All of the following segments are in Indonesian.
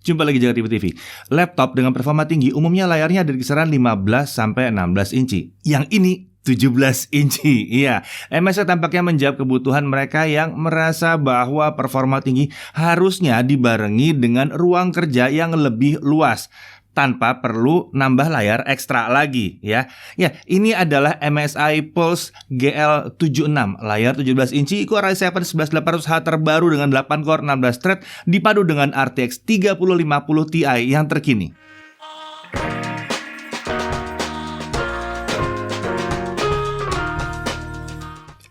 Jumpa lagi Jaga TV. Laptop dengan performa tinggi umumnya layarnya ada di kisaran 15-16 inci. Yang ini 17 inci. Iya, MSI tampaknya menjawab kebutuhan mereka yang merasa bahwa performa tinggi harusnya dibarengi dengan ruang kerja yang lebih luas tanpa perlu nambah layar ekstra lagi ya. Ya, ini adalah MSI Pulse GL76, layar 17 inci Core i7 11800H terbaru dengan 8 core 16 thread dipadu dengan RTX 3050 Ti yang terkini.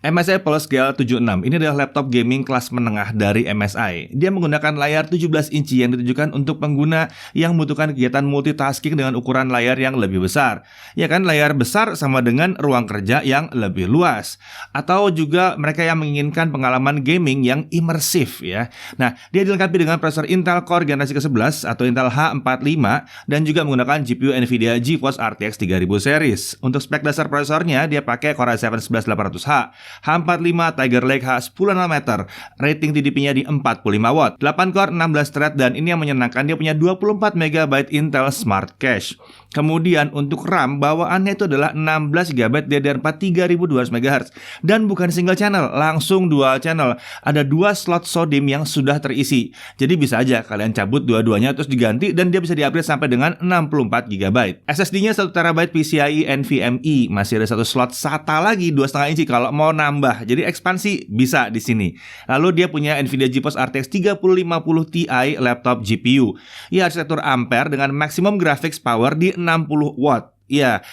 MSI Pulse GL76 ini adalah laptop gaming kelas menengah dari MSI. Dia menggunakan layar 17 inci yang ditujukan untuk pengguna yang membutuhkan kegiatan multitasking dengan ukuran layar yang lebih besar. Ya kan, layar besar sama dengan ruang kerja yang lebih luas. Atau juga mereka yang menginginkan pengalaman gaming yang imersif ya. Nah, dia dilengkapi dengan prosesor Intel Core generasi ke-11 atau Intel H45 dan juga menggunakan GPU Nvidia GeForce RTX 3000 series. Untuk spek dasar prosesornya dia pakai Core i7 11800H, H45 Tiger Lake H10 nanometer, rating TDP-nya di 45 watt, 8 core 16 thread, dan ini yang menyenangkan dia punya 24 MB Intel Smart Cache. Kemudian untuk RAM bawaannya itu adalah 16 GB DDR4 3200 MHz dan bukan single channel, langsung dual channel. Ada 2 slot SODIMM yang sudah terisi. Jadi bisa aja kalian cabut dua-duanya terus diganti dan dia bisa di-upgrade sampai dengan 64 GB. SSD-nya 1 TB PCIe NVMe, masih ada 1 slot SATA lagi 2,5 inci kalau mau nambah. Jadi ekspansi bisa di sini. Lalu dia punya Nvidia GeForce RTX 3050 Ti laptop GPU. Ya, arsitektur Ampere dengan maksimum graphics power di 60 watt. Ya,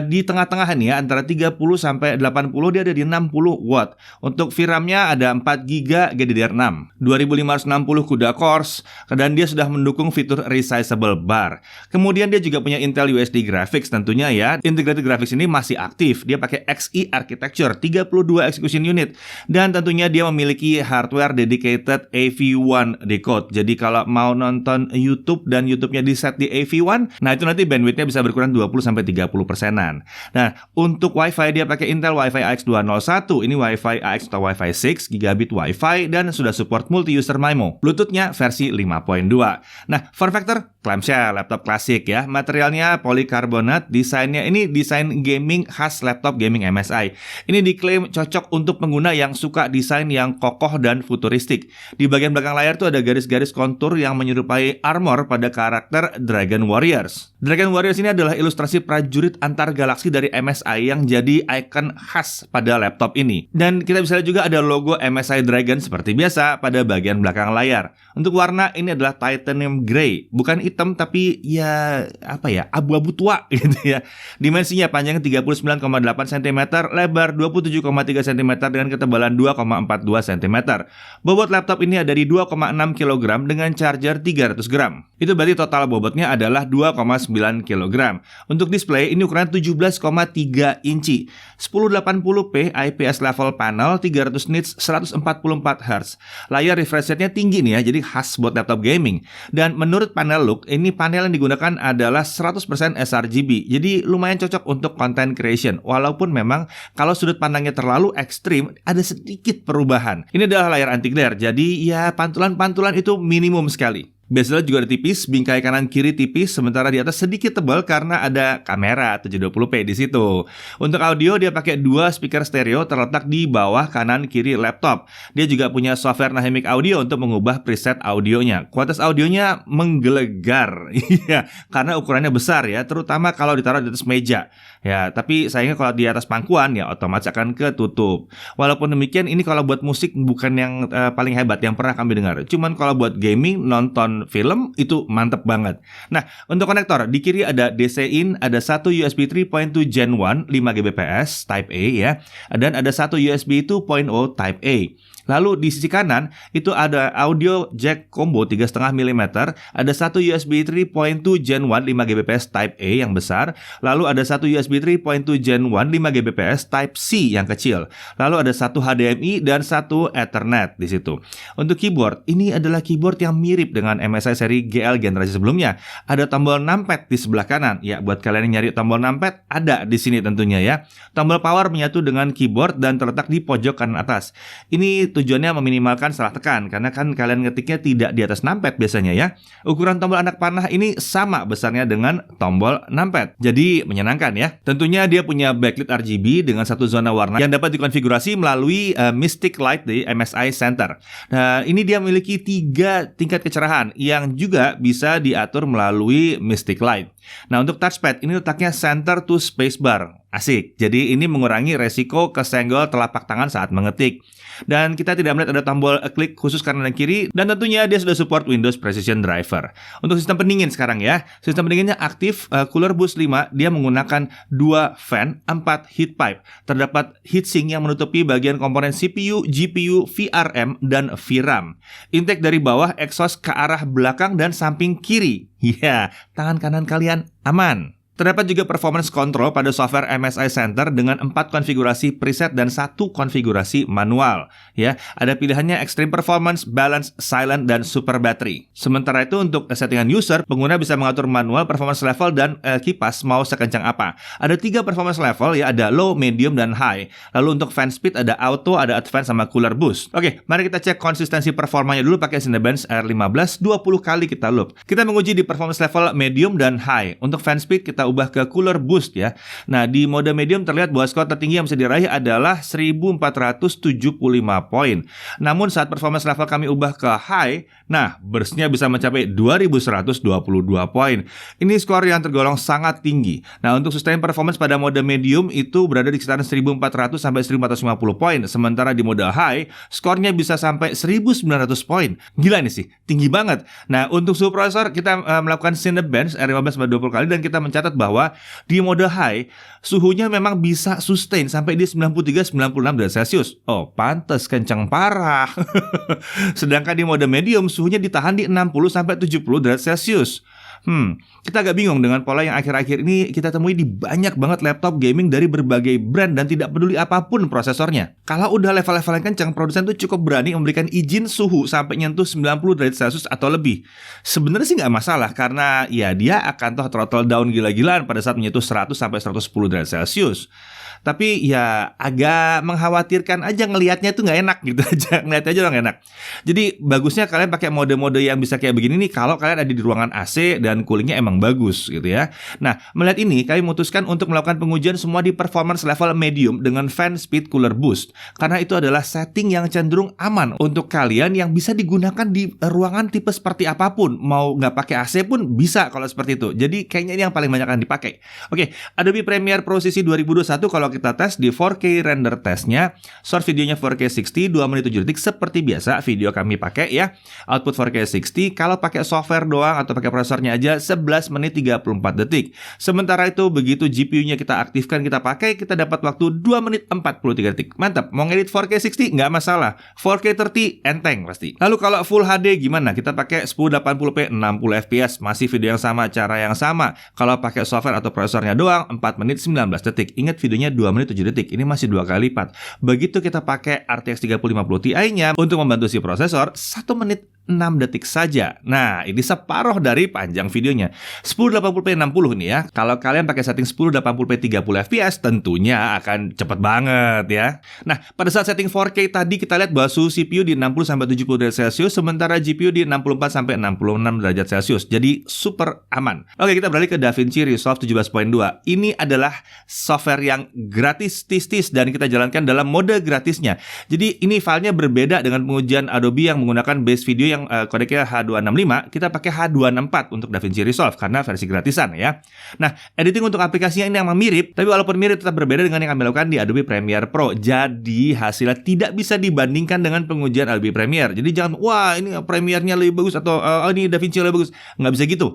di tengah-tengah nih ya, antara 30 sampai 80 dia ada di 60 watt. Untuk VRAM-nya ada 4 GB GDDR6, 2560 CUDA cores, dan dia sudah mendukung fitur resizable bar. Kemudian dia juga punya Intel USD Graphics tentunya ya. Integrated Graphics ini masih aktif. Dia pakai Xe architecture, 32 execution unit, dan tentunya dia memiliki hardware dedicated AV1 decode. Jadi kalau mau nonton YouTube dan YouTube-nya di set di AV1, nah itu nanti bandwidth-nya bisa berkurang 20-30%. Nah, untuk Wi-Fi dia pakai Intel Wi-Fi AX201. Ini Wi-Fi AX atau Wi-Fi 6, gigabit Wi-Fi, dan sudah support multi-user MIMO. Bluetooth-nya versi 5.2. Nah, form factor clamshell, laptop klasik ya. Materialnya polikarbonat, desainnya ini desain gaming khas laptop gaming MSI. Ini diklaim cocok untuk pengguna yang suka desain yang kokoh dan futuristik. Di bagian belakang layar tuh ada garis-garis kontur yang menyerupai armor pada karakter Dragon Warriors. Dragon Warriors ini adalah ilustrasi prajurit antar galaksi dari MSI yang jadi ikon khas pada laptop ini. Dan kita bisa lihat juga ada logo MSI Dragon seperti biasa pada bagian belakang layar. Untuk warna ini adalah titanium grey, bukan hitam tapi ya apa ya, abu-abu tua gitu ya. Dimensinya panjang 39,8 cm, lebar 27,3 cm dengan ketebalan 2,42 cm. Bobot laptop ini ada di 2,6 kg dengan charger 300 gram. Itu berarti total bobotnya adalah 2,9 kg. Untuk display ini ukuran 17,3 inci, 1080p IPS level panel, 300 nits, 144 Hz. Layar refresh rate-nya tinggi nih ya, jadi khas buat laptop gaming. Dan menurut panel look, ini panel yang digunakan adalah 100% sRGB. Jadi lumayan cocok untuk content creation. Walaupun memang kalau sudut pandangnya terlalu ekstrim, ada sedikit perubahan. Ini adalah layar anti glare, jadi ya pantulan-pantulan itu minimum sekali. Bezel juga ada tipis, bingkai kanan kiri tipis, sementara di atas sedikit tebal karena ada kamera 720p di situ. Untuk audio dia pakai 2 speaker stereo terletak di bawah kanan kiri laptop. Dia juga punya software Dynamic Audio untuk mengubah preset audionya. Kualitas audionya menggelegar, iya, karena ukurannya besar ya, terutama kalau ditaruh di atas meja. Ya, tapi sayangnya kalau di atas pangkuan ya otomatis akan ketutup. Walaupun demikian, ini kalau buat musik bukan yang paling hebat yang pernah kami dengar. Cuman kalau buat gaming, nonton film itu mantep banget. Nah, untuk konektor di kiri ada DC in, ada satu USB 3.2 Gen 1 5Gbps Type A ya, dan ada satu USB 2.0 Type A. Lalu di sisi kanan itu ada audio jack combo 3,5 mm, ada satu USB 3.2 Gen 1 5Gbps Type A yang besar, lalu ada satu USB 3.2 Gen 1 5Gbps Type C yang kecil, lalu ada satu HDMI dan satu Ethernet di situ. Untuk keyboard, ini adalah keyboard yang mirip dengan MSI seri GL generasi sebelumnya. Ada tombol numpad di sebelah kanan. Ya, buat kalian yang nyari tombol numpad ada di sini tentunya ya. Tombol power menyatu dengan keyboard dan terletak di pojok kanan atas. Ini tujuannya meminimalkan salah tekan, karena kan kalian ngetiknya tidak di atas numpad biasanya ya. Ukuran tombol anak panah ini sama besarnya dengan tombol numpad. Jadi menyenangkan ya. Tentunya dia punya backlit RGB dengan satu zona warna yang dapat dikonfigurasi melalui Mystic Light di MSI Center. Nah, ini dia memiliki 3 tingkat kecerahan yang juga bisa diatur melalui Mystic Light. Nah, untuk touchpad ini letaknya center to spacebar. Asik. Jadi ini mengurangi resiko kesenggol telapak tangan saat mengetik. Dan kita tidak melihat ada tombol klik khusus kanan dan kiri, dan tentunya dia sudah support Windows Precision Driver. Untuk sistem pendingin sekarang ya. Sistem pendinginnya aktif, Cooler Boost 5, dia menggunakan 2 fan, 4 heat pipe. Terdapat heatsink yang menutupi bagian komponen CPU, GPU, VRM, dan VRAM. Intake dari bawah, exhaust ke arah belakang dan samping kiri. Ya, tangan kanan kalian aman. Terdapat juga performance control pada software MSI Center dengan 4 konfigurasi preset dan 1 konfigurasi manual. Ya, ada pilihannya Extreme Performance, Balance, Silent, dan Super Battery. Sementara itu untuk settingan user, pengguna bisa mengatur manual, performance level, dan kipas mau sekencang apa. Ada 3 performance level ya, ada low, medium, dan high. Lalu untuk fan speed ada auto, ada advance, sama cooler boost. Oke, mari kita cek konsistensi performanya dulu pakai Cinebench R15, 20 kali kita loop. Kita menguji di performance level medium dan high. Untuk fan speed kita ubah ke cooler boost ya. Nah, di mode medium terlihat bahwa skor tertinggi yang bisa diraih adalah 1475 poin. Namun saat performance level kami ubah ke high, nah burstnya bisa mencapai 2122 poin. Ini skor yang tergolong sangat tinggi. Nah, untuk sustain performance pada mode medium itu berada di kisaran 1400 sampai 1450 poin. Sementara di mode high, skornya bisa sampai 1900 poin. Gila ini sih, tinggi banget. Nah, untuk suhu prosesor kita melakukan Cinebench R15 20 kali dan kita mencatat bahwa di mode high, suhunya memang bisa sustain sampai di 93-96 derajat Celcius. Oh, pantes kencang parah. Sedangkan di mode medium, suhunya ditahan di 60-70 derajat Celcius. Kita agak bingung dengan pola yang akhir-akhir ini kita temui di banyak banget laptop gaming dari berbagai brand dan tidak peduli apapun prosesornya. Kalau udah level-level yang kencang, produsen tuh cukup berani memberikan izin suhu sampai nyentuh 90 derajat Celcius atau lebih. Sebenarnya sih nggak masalah karena ya dia akan throttle down gila-gilaan pada saat menyentuh 100 sampai 110 derajat Celcius. Tapi ya agak mengkhawatirkan aja ngelihatnya itu nggak enak gitu aja. Ngelihatnya aja nggak enak. Jadi bagusnya kalian pakai mode-mode yang bisa kayak begini nih kalau kalian ada di ruangan AC dan coolingnya emang bagus gitu ya. Nah, melihat ini kami memutuskan untuk melakukan pengujian semua di performance level medium dengan fan speed cooler boost. Karena itu adalah setting yang cenderung aman untuk kalian yang bisa digunakan di ruangan tipe seperti apapun. Mau nggak pakai AC pun bisa kalau seperti itu. Jadi kayaknya ini yang paling banyak akan dipakai. Oke, Adobe Premiere Pro CC 2021 kalau kita tes di 4K render testnya, source videonya 4K 60 2 menit 7 detik seperti biasa video kami pakai ya. Output 4K 60 kalau pakai software doang atau pakai prosesornya aja 11 menit 34 detik. Sementara itu begitu GPU-nya kita aktifkan kita pakai, kita dapat waktu 2 menit 43 detik. Mantap, mau ngedit 4K 60 nggak masalah. 4K 30 enteng pasti. Lalu kalau Full HD gimana? Kita pakai 1080p 60 fps, masih video yang sama, cara yang sama. Kalau pakai software atau prosesornya doang 4 menit 19 detik. Ingat videonya 2 menit 7 detik, ini masih 2 kali lipat. Begitu kita pakai RTX 3050 Ti-nya untuk membantu si prosesor 1 menit 6 detik saja. Nah, ini separuh dari panjang videonya. 1080p 60 nih ya. Kalau kalian pakai setting 1080p 30 fps tentunya akan cepet banget ya. Nah, pada saat setting 4K tadi kita lihat bahwa suhu CPU di 60-70 derajat Celcius, sementara GPU di 64-66 derajat Celcius. Jadi super aman. Oke, kita beralih ke DaVinci Resolve 17.2. Ini adalah software yang gratis tis-tis dan kita jalankan dalam mode gratisnya. Jadi ini filenya berbeda dengan pengujian Adobe yang menggunakan base video yang kodeknya H265, kita pakai H264 untuk DaVinci Resolve karena versi gratisan ya. Nah, editing untuk aplikasinya ini yang mirip, tapi walaupun mirip tetap berbeda dengan yang kami lakukan di Adobe Premiere Pro. Jadi hasilnya tidak bisa dibandingkan dengan pengujian Adobe Premiere. Jadi jangan, wah ini Premiere-nya lebih bagus atau ini DaVinci lebih bagus. Nggak bisa gitu.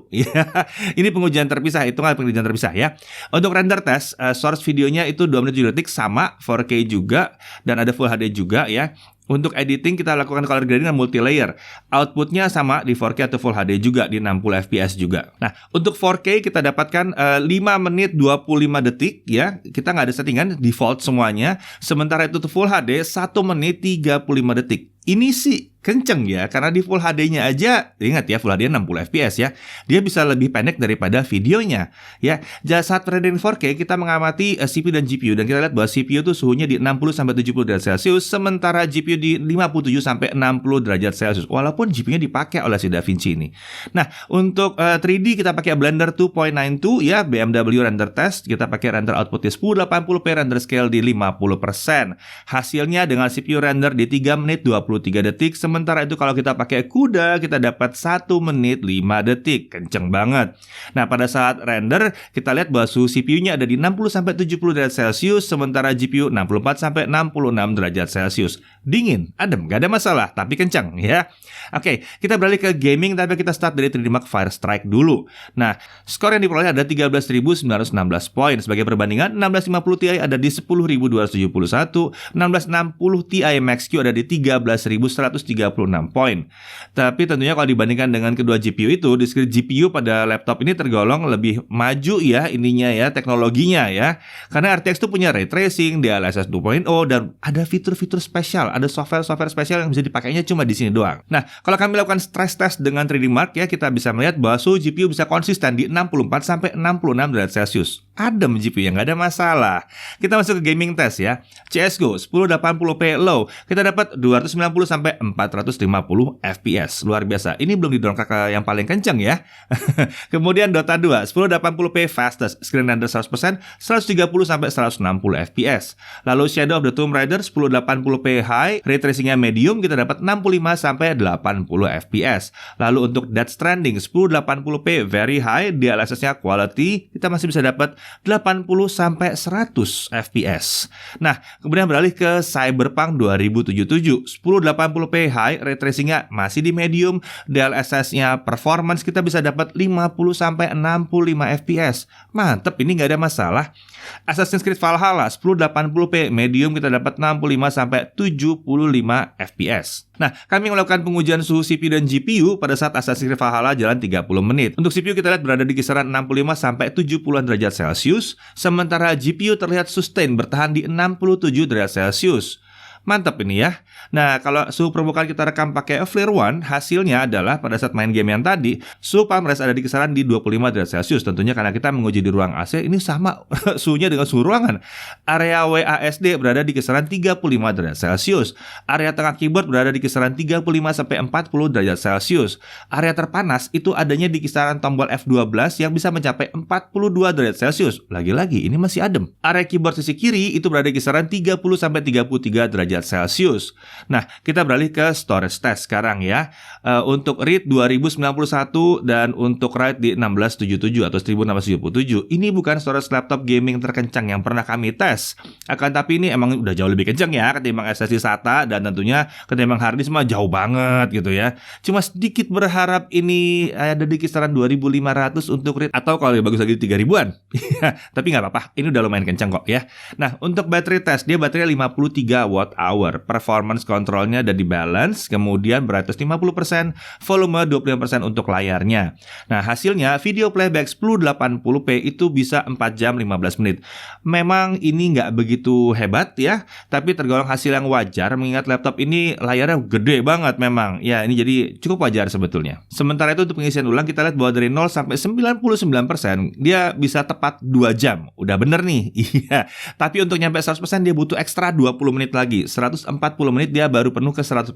Ini pengujian terpisah, hitungan pengujian terpisah ya. Untuk render test, source videonya itu 2 menit 7 detik sama 4K juga dan ada Full HD juga ya. Untuk editing kita lakukan color grading dan multi-layer. Outputnya sama di 4K atau Full HD juga di 60 fps juga. Nah, untuk 4K kita dapatkan 5 menit 25 detik ya. Kita nggak ada settingan, default semuanya. Sementara itu Full HD 1 menit 35 detik. Ini sih kenceng ya, karena di Full HD-nya aja, ingat ya, Full HD 60 fps ya, dia bisa lebih pendek daripada videonya. Ya, saat rendering 4K kita mengamati CPU dan GPU, dan kita lihat bahwa CPU tuh suhunya di 60-70 derajat Celcius, sementara GPU di 57-60 derajat Celcius, walaupun GPU-nya dipakai oleh si DaVinci ini. Nah, untuk 3D kita pakai Blender 2.92 ya, BMW render test, kita pakai render output di 1080p, render scale di 50%. Hasilnya dengan CPU render di 3 menit 23 detik, sementara itu kalau kita pakai CUDA kita dapat 1 menit 5 detik. Kenceng banget. Nah, pada saat render kita lihat bahwa suhu CPU-nya ada di 60-70 derajat Celcius, sementara GPU 64-66 derajat Celcius. Dingin, adem, gak ada masalah, tapi kenceng ya. Oke, kita beralih ke gaming, tapi kita start dari 3D Mark Firestrike dulu. Nah, skor yang diperoleh ada 13.916 poin. Sebagai perbandingan, 1650 Ti ada di 10.271, 1660 Ti Max-Q ada di 13.136 poin. Tapi tentunya kalau dibandingkan dengan kedua GPU itu, diskrit GPU pada laptop ini tergolong lebih maju ya, ininya ya, teknologinya ya. Karena RTX itu punya ray tracing, DLSS 2.0, dan ada fitur-fitur spesial, ada software-software spesial yang bisa dipakainya cuma di sini doang. Nah, kalau kami lakukan stress test dengan 3D Mark ya, kita bisa melihat bahwa suhu GPU bisa konsisten di 64-66 derajat Celcius. Adem GPU yang nggak ada masalah. Kita masuk ke gaming test ya. CSGO 1080p low, kita dapat 290-450 fps. Luar biasa. Ini belum didongkrak ke yang paling kencang ya. Kemudian Dota 2 1080p fastest, screen render 100%, 130-160 fps. Lalu Shadow of the Tomb Raider 1080p high, ray tracingnya medium, kita dapat 65-80 fps. Lalu untuk Death Stranding 1080p very high, DLSS-nya quality, kita masih bisa dapat 80-100 fps. Nah, kemudian beralih ke Cyberpunk 2077 1080p high, ray tracingnya masih di medium, DLSS-nya performance kita bisa dapat 50-65 fps. Mantep, ini nggak ada masalah. Assassin's Creed Valhalla 1080p medium, kita dapat 65-75 fps. Nah, kami melakukan pengujian suhu CPU dan GPU pada saat Assassin's Creed Valhalla jalan 30 menit. Untuk CPU kita lihat berada di kisaran 65-70 derajat Celcius, sementara GPU terlihat sustain bertahan di 67 derajat Celcius. Mantap ini ya. Nah, kalau suhu permukaan kita rekam pakai Flare One, hasilnya adalah pada saat main game yang tadi, suhu palm rest ada di kisaran di 25 derajat Celcius. Tentunya karena kita menguji di ruang AC, ini sama suhunya dengan suhu ruangan. Area WASD berada di kisaran 35 derajat Celcius. Area tengah keyboard berada di kisaran 35-40 derajat Celcius. Area terpanas itu adanya di kisaran tombol F12 yang bisa mencapai 42 derajat Celcius. Lagi-lagi, ini masih adem. Area keyboard sisi kiri itu berada di kisaran 30-33 derajat Celcius. Nah, kita beralih ke storage test sekarang ya. Untuk read 2091 dan untuk write di 1677 atau 1677. Ini bukan storage laptop gaming terkencang yang pernah kami tes. Akan tapi ini emang udah jauh lebih kencang ya ketimbang SSD SATA, dan tentunya ketimbang hard disk mah jauh banget gitu ya. Cuma sedikit berharap ini ada di kisaran 2500 untuk read, atau kalau lebih bagus lagi 3000-an. Tapi nggak apa-apa, ini udah lumayan kencang kok ya. Nah, untuk battery test, dia baterai 53 Wh. Performance kontrolnya ada di balance, kemudian brightness 50%, volume 25% untuk layarnya. Nah, hasilnya video playback 1080p itu bisa 4 jam 15 menit. Memang ini nggak begitu hebat ya, tapi tergolong hasil yang wajar mengingat laptop ini layarnya gede banget memang. Ya, ini jadi cukup wajar sebetulnya. Sementara itu untuk pengisian ulang kita lihat bahwa dari 0 sampai 99% dia bisa tepat 2 jam. Udah bener nih. Iya. Tapi untuk nyampe 100% dia butuh ekstra 20 menit lagi. 140 menit dia baru penuh ke 100%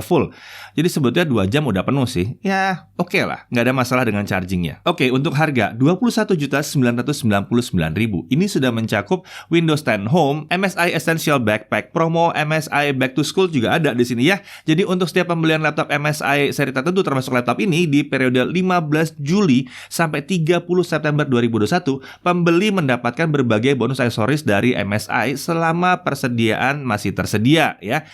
full. Jadi sebetulnya 2 jam udah penuh sih. Ya, oke lah, nggak ada masalah dengan chargingnya. Oke, untuk harga 21.999.000. Ini sudah mencakup Windows 10 Home, MSI Essential Backpack Promo, MSI Back to School juga ada di sini ya. Jadi untuk setiap pembelian laptop MSI seri tertentu termasuk laptop ini di periode 15 Juli sampai 30 September 2021, pembeli mendapatkan berbagai bonus aksesoris dari MSI selama persediaan masih tersedia ya.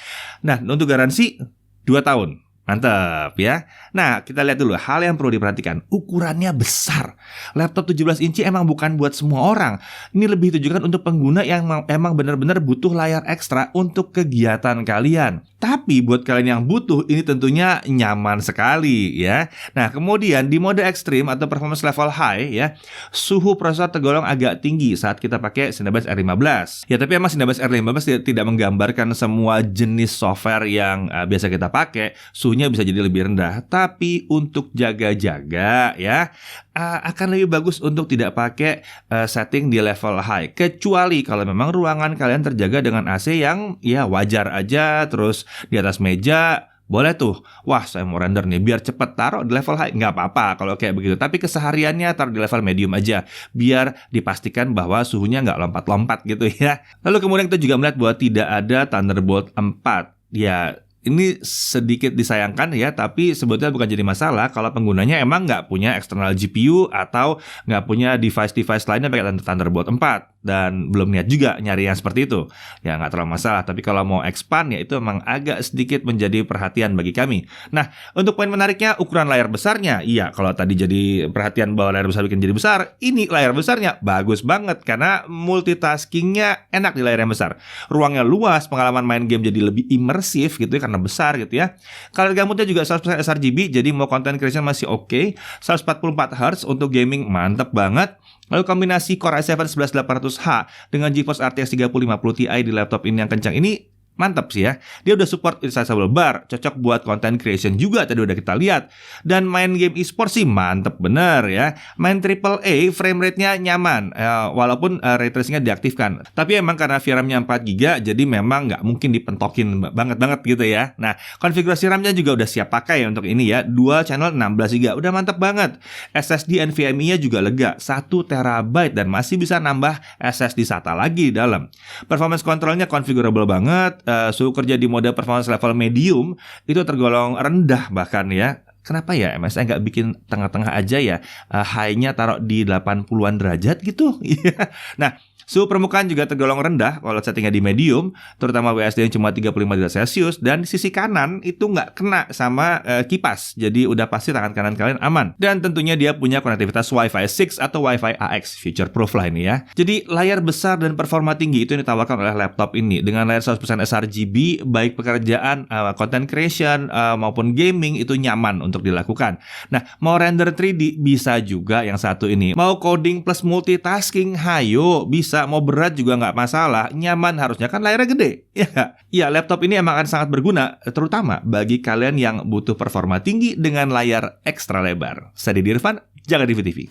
Nah, untuk garansi 2 tahun. Mantap ya. Nah, kita lihat dulu hal yang perlu diperhatikan. Ukurannya besar. Laptop 17 inci emang bukan buat semua orang. Ini lebih ditujukan untuk pengguna yang emang benar-benar butuh layar ekstra untuk kegiatan kalian. Tapi buat kalian yang butuh, ini tentunya nyaman sekali ya. Nah, kemudian di mode ekstrim atau performance level high ya, suhu prosesor tergolong agak tinggi saat kita pakai Cinebench R15. Ya, tapi emang Cinebench R15 tidak menggambarkan semua jenis software yang biasa kita pakai. Suhunya bisa jadi lebih rendah. Tapi untuk jaga-jaga ya, akan lebih bagus untuk tidak pakai setting di level high. Kecuali kalau memang ruangan kalian terjaga dengan AC yang ya wajar aja, terus di atas meja, boleh tuh. Wah, saya mau render nih, biar cepet taruh di level high. Nggak apa-apa kalau kayak begitu. Tapi kesehariannya taruh di level medium aja, biar dipastikan bahwa suhunya nggak lompat-lompat gitu ya. Lalu kemudian kita juga melihat bahwa tidak ada Thunderbolt 4. Ya, ini sedikit disayangkan ya, tapi sebetulnya bukan jadi masalah kalau penggunanya emang nggak punya eksternal GPU atau nggak punya device-device lainnya pakai Thunderbolt 4 dan belum niat juga nyari yang seperti itu. Ya nggak terlalu masalah, tapi kalau mau expand ya itu emang agak sedikit menjadi perhatian bagi kami. Nah, untuk poin menariknya ukuran layar besarnya. Iya, kalau tadi jadi perhatian bahwa layar besar bikin jadi besar, ini layar besarnya bagus banget karena multitaskingnya enak di layar yang besar. Ruangnya luas, pengalaman main game jadi lebih imersif gitu ya, karena besar gitu ya. Color gamutnya juga 100% sRGB, jadi mau content creation masih oke. 144 Hz untuk gaming mantep banget. Lalu kombinasi Core i7 11800H dengan GeForce RTX 3050 Ti di laptop ini yang kencang ini mantap sih ya. Dia udah support resizable bar, cocok buat content creation juga tadi udah kita lihat. Dan main game e-sport sih mantep bener ya. Main AAA frame rate-nya nyaman, walaupun ray tracing-nya diaktifkan. Tapi emang karena VRAM-nya 4GB, jadi memang nggak mungkin dipentokin banget gitu ya. Nah, konfigurasi RAM-nya juga udah siap pakai untuk ini ya. Dual channel 16GB, udah mantep banget. SSD NVMe-nya juga lega, 1TB dan masih bisa nambah SSD SATA lagi di dalam. Performance control-nya configurable banget. Suhu kerja di mode performance level medium itu tergolong rendah bahkan ya. Kenapa ya MSI nggak bikin tengah-tengah aja ya, high-nya taruh di 80-an derajat gitu. Nah, suhu permukaan juga tergolong rendah kalau settingnya di medium, terutama WSD yang cuma 35 derajat Celcius, dan di sisi kanan itu nggak kena sama kipas, jadi udah pasti tangan kanan kalian aman. Dan tentunya dia punya konektivitas Wi-Fi 6 atau Wi-Fi AX, future proof lah ini ya. Jadi layar besar dan performa tinggi itu yang ditawarkan oleh laptop ini. Dengan layar 100% sRGB, baik pekerjaan, content creation, maupun gaming itu nyaman untuk dilakukan. Nah, mau render 3D bisa juga yang satu ini. Mau coding plus multitasking, hayo, bisa. Mau berat juga nggak masalah, nyaman harusnya kan layarnya gede. Ya, laptop ini emang akan sangat berguna, terutama bagi kalian yang butuh performa tinggi dengan layar ekstra lebar. Saya Didi Irfan, jaga TV.